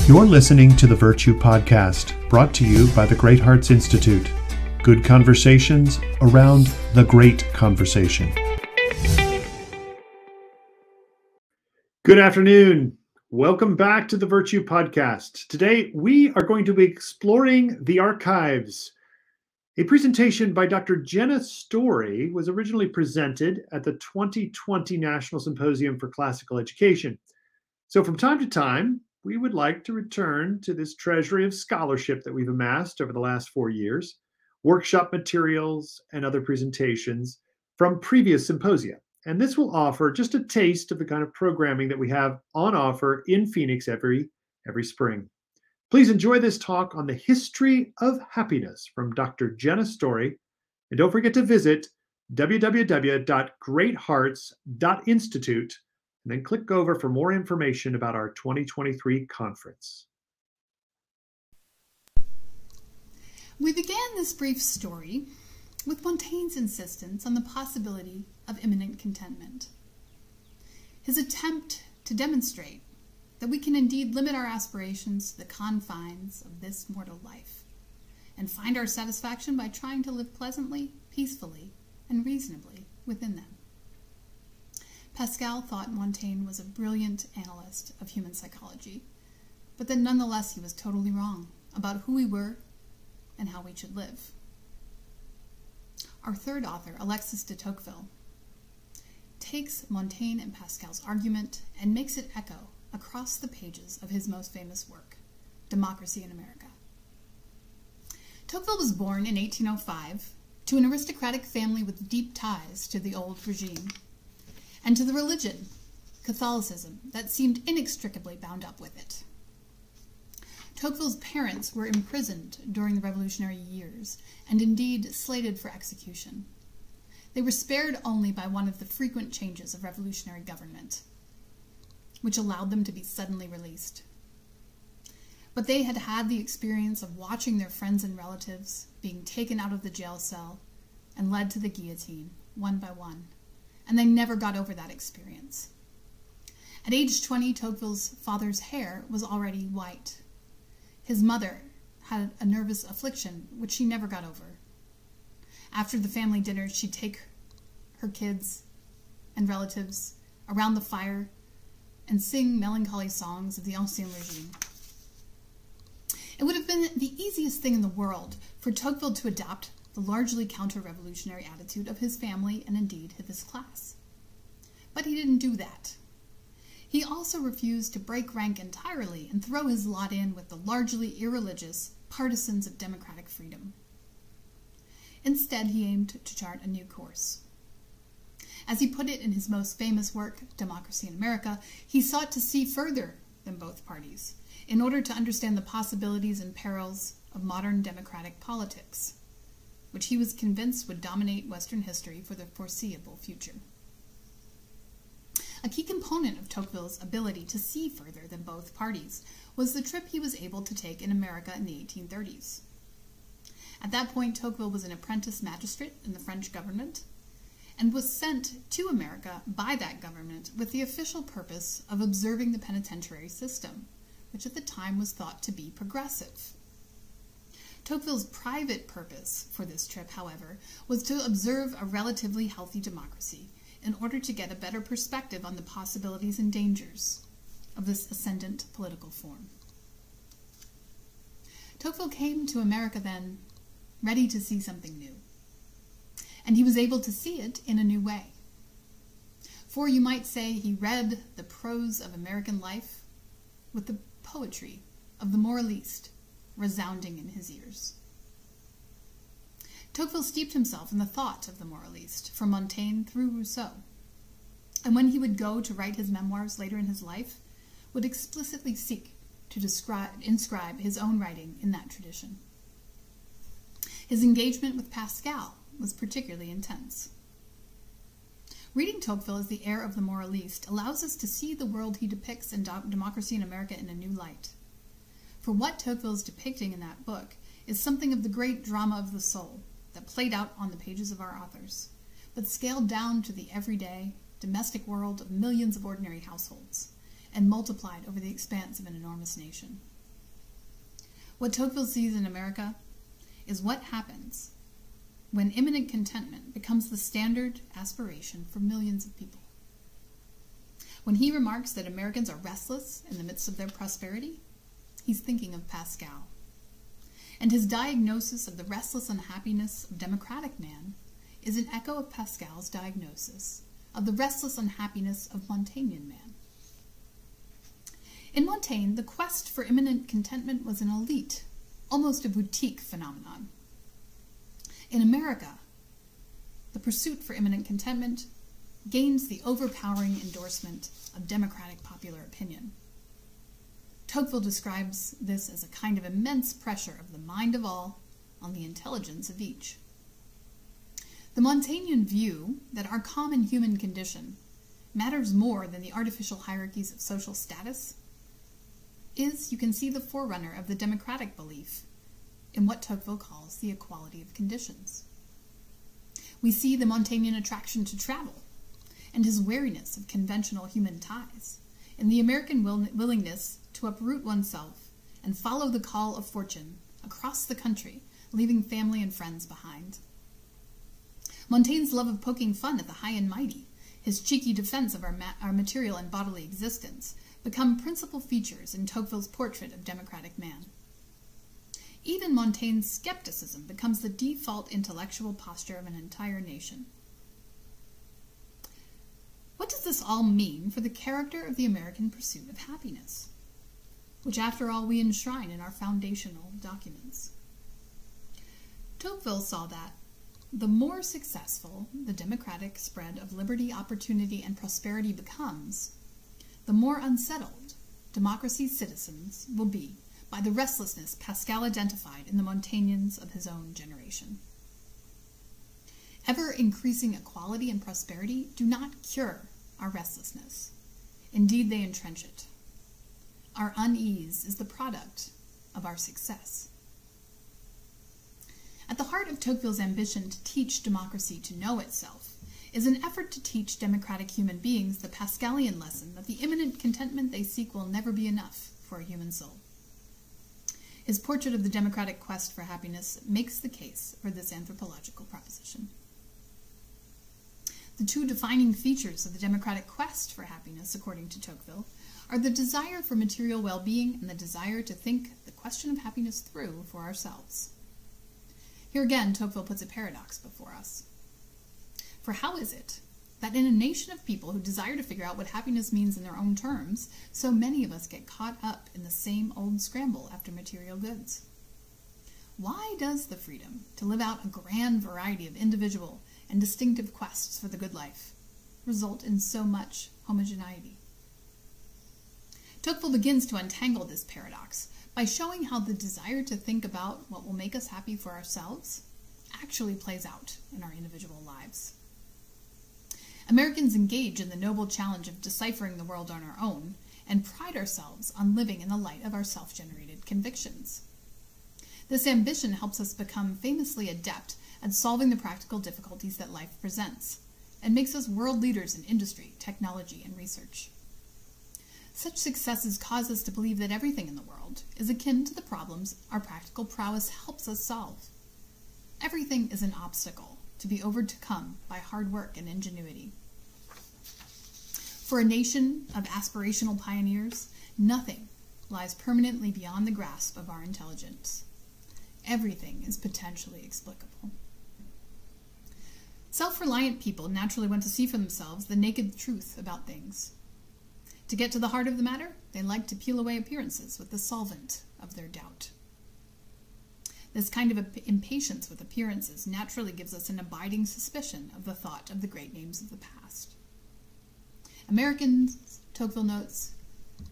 You're listening to the Virtue Podcast, brought to you by the Great Hearts Institute. Good conversations around the great conversation. Good afternoon. Welcome back to the Virtue Podcast. Today, we are going to be exploring the archives. A presentation by Dr. Jenna Storey was originally presented at the 2020 National Symposium for Classical Education. So from time to time, we would like to return to this treasury of scholarship that we've amassed over the last 4 years, workshop materials, and other presentations from previous symposia. And this will offer just a taste of the kind of programming that we have on offer in Phoenix every spring. Please enjoy this talk on the history of happiness from Dr. Jenna Storey. And don't forget to visit www.greathearts.institute and then click over for more information about our 2023 conference. We began this brief story with Montaigne's insistence on the possibility of imminent contentment. His attempt to demonstrate that we can indeed limit our aspirations to the confines of this mortal life and find our satisfaction by trying to live pleasantly, peacefully, and reasonably within them. Pascal thought Montaigne was a brilliant analyst of human psychology, but that nonetheless he was totally wrong about who we were and how we should live. Our third author, Alexis de Tocqueville, takes Montaigne and Pascal's argument and makes it echo across the pages of his most famous work, Democracy in America. Tocqueville was born in 1805 to an aristocratic family with deep ties to the old regime and to the religion, Catholicism, that seemed inextricably bound up with it. Tocqueville's parents were imprisoned during the Revolutionary years and indeed slated for execution. They were spared only by one of the frequent changes of revolutionary government, which allowed them to be suddenly released. But they had had the experience of watching their friends and relatives being taken out of the jail cell and led to the guillotine, one by one, and they never got over that experience. At age 20, Tocqueville's father's hair was already white. His mother had a nervous affliction, which she never got over. After the family dinner, she'd take her kids and relatives around the fire and sing melancholy songs of the Ancien Regime. It would have been the easiest thing in the world for Tocqueville to adopt the largely counter-revolutionary attitude of his family and indeed of his class. But he didn't do that. He also refused to break rank entirely and throw his lot in with the largely irreligious partisans of democratic freedom. Instead, he aimed to chart a new course. As he put it in his most famous work, Democracy in America, he sought to see further than both parties in order to understand the possibilities and perils of modern democratic politics, which he was convinced would dominate Western history for the foreseeable future. A key component of Tocqueville's ability to see further than both parties was the trip he was able to take in America in the 1830s. At that point, Tocqueville was an apprentice magistrate in the French government and was sent to America by that government with the official purpose of observing the penitentiary system, which at the time was thought to be progressive. Tocqueville's private purpose for this trip, however, was to observe a relatively healthy democracy in order to get a better perspective on the possibilities and dangers of this ascendant political form. Tocqueville came to America then ready to see something new, and he was able to see it in a new way. For you might say he read the prose of American life with the poetry of the moraliste resounding in his ears. Tocqueville steeped himself in the thought of the moraliste, from Montaigne through Rousseau, and when he would go to write his memoirs later in his life, would explicitly seek to inscribe his own writing in that tradition. His engagement with Pascal was particularly intense. Reading Tocqueville as the heir of the moraliste allows us to see the world he depicts in Democracy in America in a new light. For what Tocqueville is depicting in that book is something of the great drama of the soul that played out on the pages of our authors, but scaled down to the everyday, domestic world of millions of ordinary households, and multiplied over the expanse of an enormous nation. What Tocqueville sees in America is what happens when imminent contentment becomes the standard aspiration for millions of people. When he remarks that Americans are restless in the midst of their prosperity, he's thinking of Pascal. And his diagnosis of the restless unhappiness of democratic man is an echo of Pascal's diagnosis of the restless unhappiness of Montaignian man. In Montaigne, the quest for imminent contentment was an elite, almost a boutique phenomenon. In America, the pursuit for imminent contentment gains the overpowering endorsement of democratic popular opinion. Tocqueville describes this as a kind of immense pressure of the mind of all on the intelligence of each. The Montaignian view that our common human condition matters more than the artificial hierarchies of social status is, you can see, the forerunner of the democratic belief in what Tocqueville calls the equality of conditions. We see the Montaignian attraction to travel and his wariness of conventional human ties in the American willingness to uproot oneself and follow the call of fortune across the country, leaving family and friends behind. Montaigne's love of poking fun at the high and mighty, his cheeky defense of our material and bodily existence, become principal features in Tocqueville's portrait of democratic man. Even Montaigne's skepticism becomes the default intellectual posture of an entire nation. What does this all mean for the character of the American pursuit of happiness, which after all we enshrine in our foundational documents? Tocqueville saw that the more successful the democratic spread of liberty, opportunity, and prosperity becomes, the more unsettled democracy's citizens will be by the restlessness Pascal identified in the Montaignians of his own generation. Ever-increasing equality and prosperity do not cure our restlessness. Indeed, they entrench it. Our unease is the product of our success. At the heart of Tocqueville's ambition to teach democracy to know itself is an effort to teach democratic human beings the Pascalian lesson that the imminent contentment they seek will never be enough for a human soul. His portrait of the democratic quest for happiness makes the case for this anthropological proposition. The two defining features of the democratic quest for happiness, according to Tocqueville, are the desire for material well-being and the desire to think the question of happiness through for ourselves. Here again, Tocqueville puts a paradox before us. For how is it that in a nation of people who desire to figure out what happiness means in their own terms, so many of us get caught up in the same old scramble after material goods? Why does the freedom to live out a grand variety of individual and distinctive quests for the good life result in so much homogeneity? Tocqueville begins to untangle this paradox by showing how the desire to think about what will make us happy for ourselves actually plays out in our individual lives. Americans engage in the noble challenge of deciphering the world on our own and pride ourselves on living in the light of our self-generated convictions. This ambition helps us become famously adept at solving the practical difficulties that life presents and makes us world leaders in industry, technology, and research. Such successes cause us to believe that everything in the world is akin to the problems our practical prowess helps us solve. Everything is an obstacle to be overcome by hard work and ingenuity. For a nation of aspirational pioneers, nothing lies permanently beyond the grasp of our intelligence. Everything is potentially explicable. Self-reliant people naturally want to see for themselves the naked truth about things. To get to the heart of the matter, they like to peel away appearances with the solvent of their doubt. This kind of impatience with appearances naturally gives us an abiding suspicion of the thought of the great names of the past. Americans, Tocqueville notes,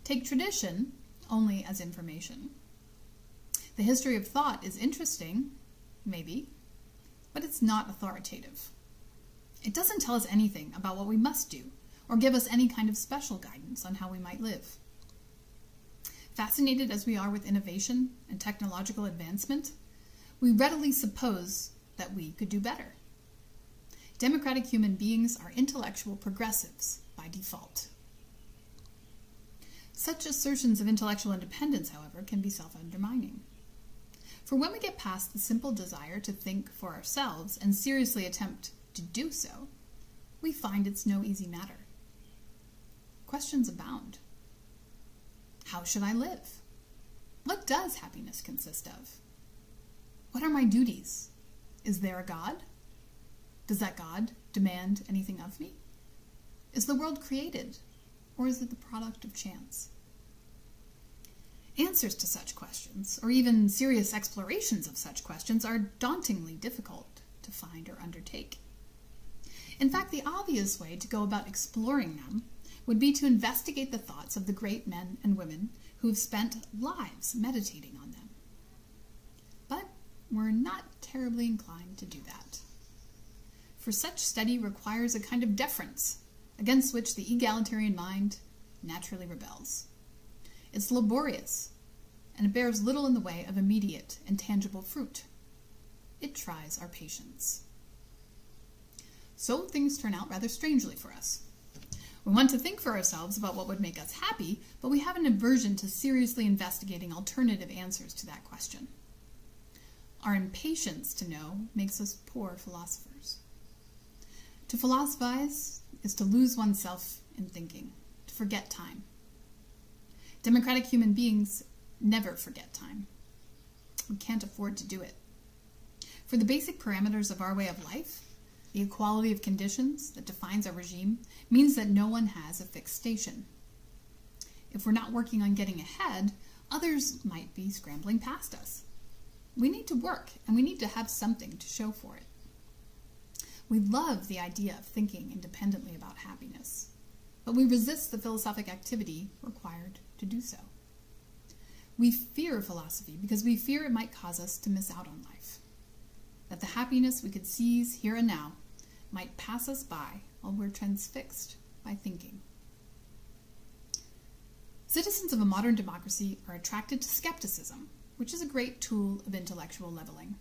take tradition only as information. The history of thought is interesting, maybe, but it's not authoritative. It doesn't tell us anything about what we must do or give us any kind of special guidance on how we might live. Fascinated as we are with innovation and technological advancement, we readily suppose that we could do better. Democratic human beings are intellectual progressives by default. Such assertions of intellectual independence, however, can be self-undermining. For when we get past the simple desire to think for ourselves and seriously attempt to do so, we find it's no easy matter. Questions abound. How should I live? What does happiness consist of? What are my duties? Is there a God? Does that God demand anything of me? Is the world created, or is it the product of chance? Answers to such questions, or even serious explorations of such questions, are dauntingly difficult to find or undertake. In fact, the obvious way to go about exploring them would be to investigate the thoughts of the great men and women who have spent lives meditating on them. But we're not terribly inclined to do that. For such study requires a kind of deference against which the egalitarian mind naturally rebels. It's laborious, and it bears little in the way of immediate and tangible fruit. It tries our patience. So things turn out rather strangely for us. We want to think for ourselves about what would make us happy, but we have an aversion to seriously investigating alternative answers to that question. Our impatience to know makes us poor philosophers. To philosophize is to lose oneself in thinking, to forget time. Democratic human beings never forget time. We can't afford to do it. For the basic parameters of our way of life, the equality of conditions that defines our regime means that no one has a fixed station. If we're not working on getting ahead, others might be scrambling past us. We need to work, and we need to have something to show for it. We love the idea of thinking independently about happiness, but we resist the philosophic activity required to do so. We fear philosophy because we fear it might cause us to miss out on life, that the happiness we could seize here and now might pass us by while we're transfixed by thinking. Citizens of a modern democracy are attracted to skepticism, which is a great tool of intellectual leveling.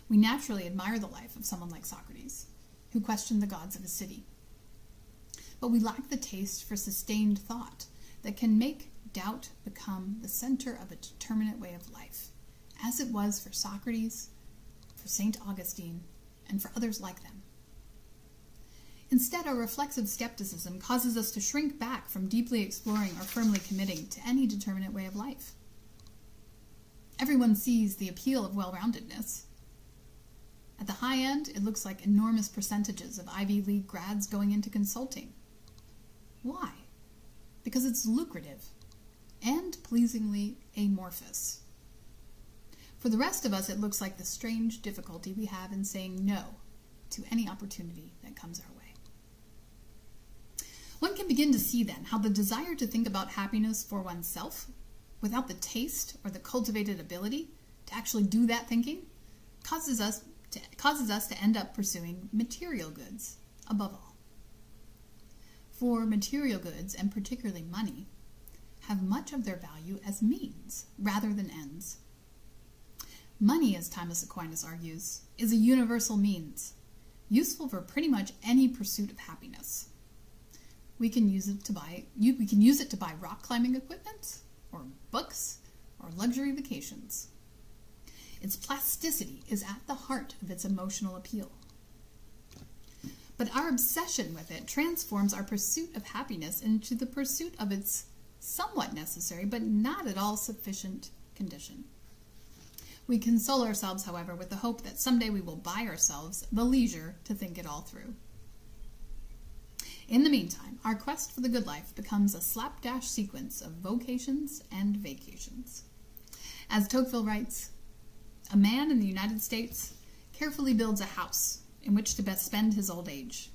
We naturally admire the life of someone like Socrates, who questioned the gods of his city. But we lack the taste for sustained thought that can make doubt become the center of a determinate way of life, as it was for Socrates, for St. Augustine, and for others like them. Instead, our reflexive skepticism causes us to shrink back from deeply exploring or firmly committing to any determinate way of life. Everyone sees the appeal of well-roundedness. At the high end, it looks like enormous percentages of Ivy League grads going into consulting. Why? Because it's lucrative and pleasingly amorphous. For the rest of us, it looks like the strange difficulty we have in saying no to any opportunity that comes our way. One can begin to see then how the desire to think about happiness for oneself, without the taste or the cultivated ability to actually do that thinking, causes us to end up pursuing material goods above all. For material goods, and particularly money, have much of their value as means rather than ends. Money, as Thomas Aquinas argues, is a universal means, useful for pretty much any pursuit of happiness. We can use it to buy rock climbing equipment, or books, or luxury vacations. Its plasticity is at the heart of its emotional appeal. But our obsession with it transforms our pursuit of happiness into the pursuit of its somewhat necessary, but not at all sufficient condition. We console ourselves, however, with the hope that someday we will buy ourselves the leisure to think it all through. In the meantime, our quest for the good life becomes a slapdash sequence of vocations and vacations. As Tocqueville writes, a man in the United States carefully builds a house in which to best spend his old age,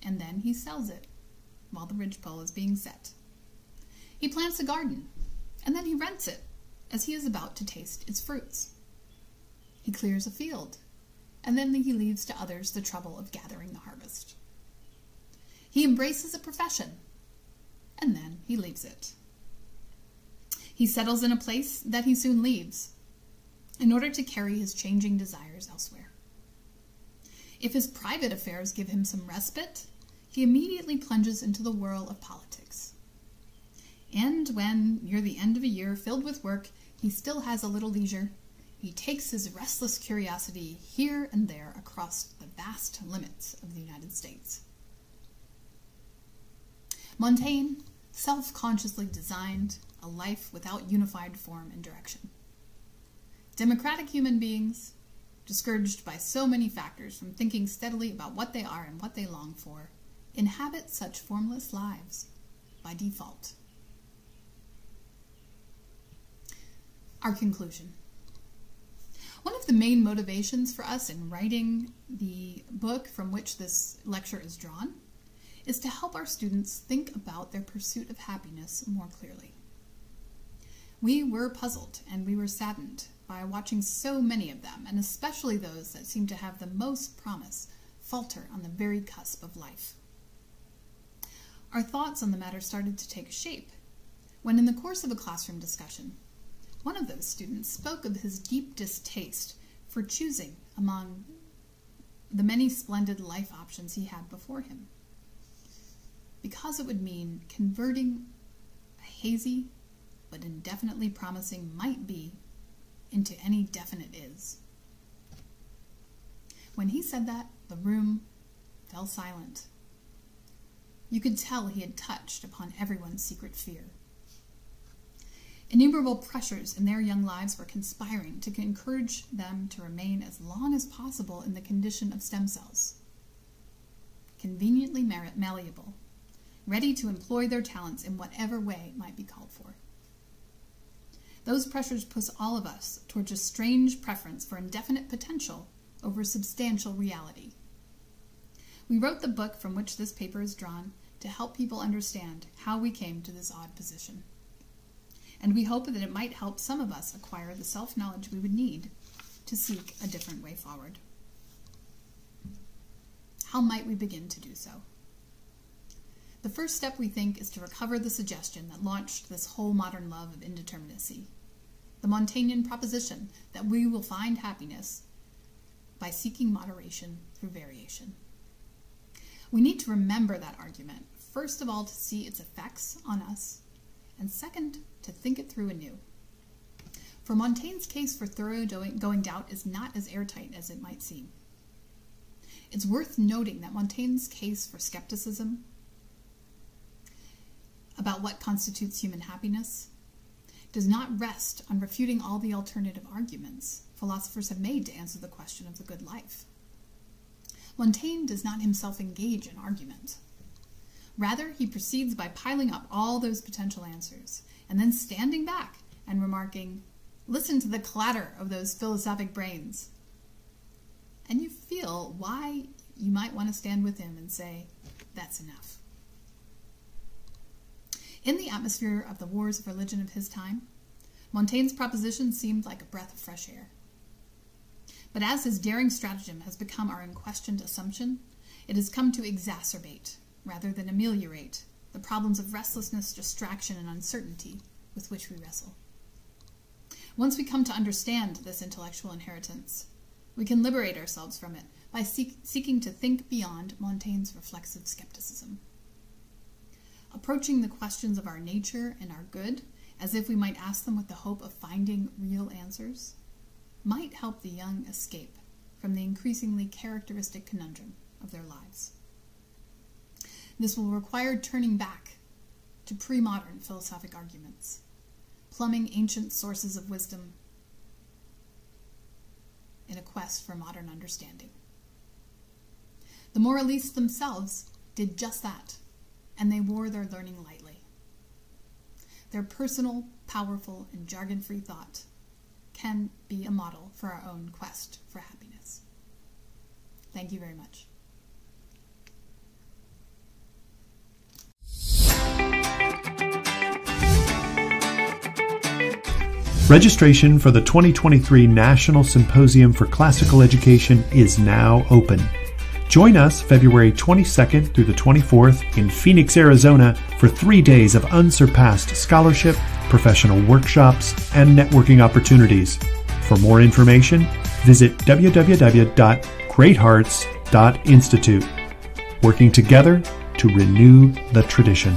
and then he sells it while the ridgepole is being set. He plants a garden, and then he rents it as he is about to taste its fruits. He clears a field, and then he leaves to others the trouble of gathering the harvest. He embraces a profession, and then he leaves it. He settles in a place that he soon leaves, in order to carry his changing desires elsewhere. If his private affairs give him some respite, he immediately plunges into the whirl of politics. And when, near the end of a year filled with work, he still has a little leisure, he takes his restless curiosity here and there across the vast limits of the United States. Montaigne self-consciously designed a life without unified form and direction. Democratic human beings, discouraged by so many factors from thinking steadily about what they are and what they long for, inhabit such formless lives by default. Our conclusion. One of the main motivations for us in writing the book from which this lecture is drawn is to help our students think about their pursuit of happiness more clearly. We were puzzled and we were saddened by watching so many of them, and especially those that seem to have the most promise, falter on the very cusp of life. Our thoughts on the matter started to take shape when, in the course of a classroom discussion, one of those students spoke of his deep distaste for choosing among the many splendid life options he had before him, because it would mean converting a hazy but indefinitely promising might be into any definite is. When he said that, the room fell silent. You could tell he had touched upon everyone's secret fear. Innumerable pressures in their young lives were conspiring to encourage them to remain as long as possible in the condition of stem cells, conveniently malleable, ready to employ their talents in whatever way might be called for. Those pressures push all of us towards a strange preference for indefinite potential over substantial reality. We wrote the book from which this paper is drawn to help people understand how we came to this odd position. And we hope that it might help some of us acquire the self-knowledge we would need to seek a different way forward. How might we begin to do so? The first step, we think, is to recover the suggestion that launched this whole modern love of indeterminacy, the Montaignean proposition that we will find happiness by seeking moderation through variation. We need to remember that argument, first of all, to see its effects on us, and second, to think it through anew. For Montaigne's case for thoroughgoing doubt is not as airtight as it might seem. It's worth noting that Montaigne's case for skepticism about what constitutes human happiness does not rest on refuting all the alternative arguments philosophers have made to answer the question of the good life. Montaigne does not himself engage in argument. Rather, he proceeds by piling up all those potential answers, and then standing back and remarking, "Listen to the clatter of those philosophic brains." And you feel why you might want to stand with him and say, that's enough. In the atmosphere of the wars of religion of his time, Montaigne's proposition seemed like a breath of fresh air. But as his daring stratagem has become our unquestioned assumption, it has come to exacerbate, rather than ameliorate, the problems of restlessness, distraction, and uncertainty with which we wrestle. Once we come to understand this intellectual inheritance, we can liberate ourselves from it by seeking to think beyond Montaigne's reflexive skepticism. Approaching the questions of our nature and our good as if we might ask them with the hope of finding real answers might help the young escape from the increasingly characteristic conundrum of their lives. This will require turning back to pre-modern philosophic arguments, plumbing ancient sources of wisdom in a quest for modern understanding. The moralists themselves did just that, and they wore their learning lightly. Their personal, powerful, and jargon-free thought can be a model for our own quest for happiness. Thank you very much. Registration for the 2023 National Symposium for Classical Education is now open. Join us February 22nd through the 24th in Phoenix, Arizona for 3 days of unsurpassed scholarship, professional workshops, and networking opportunities. For more information, visit www.greathearts.institute. Working together to renew the tradition.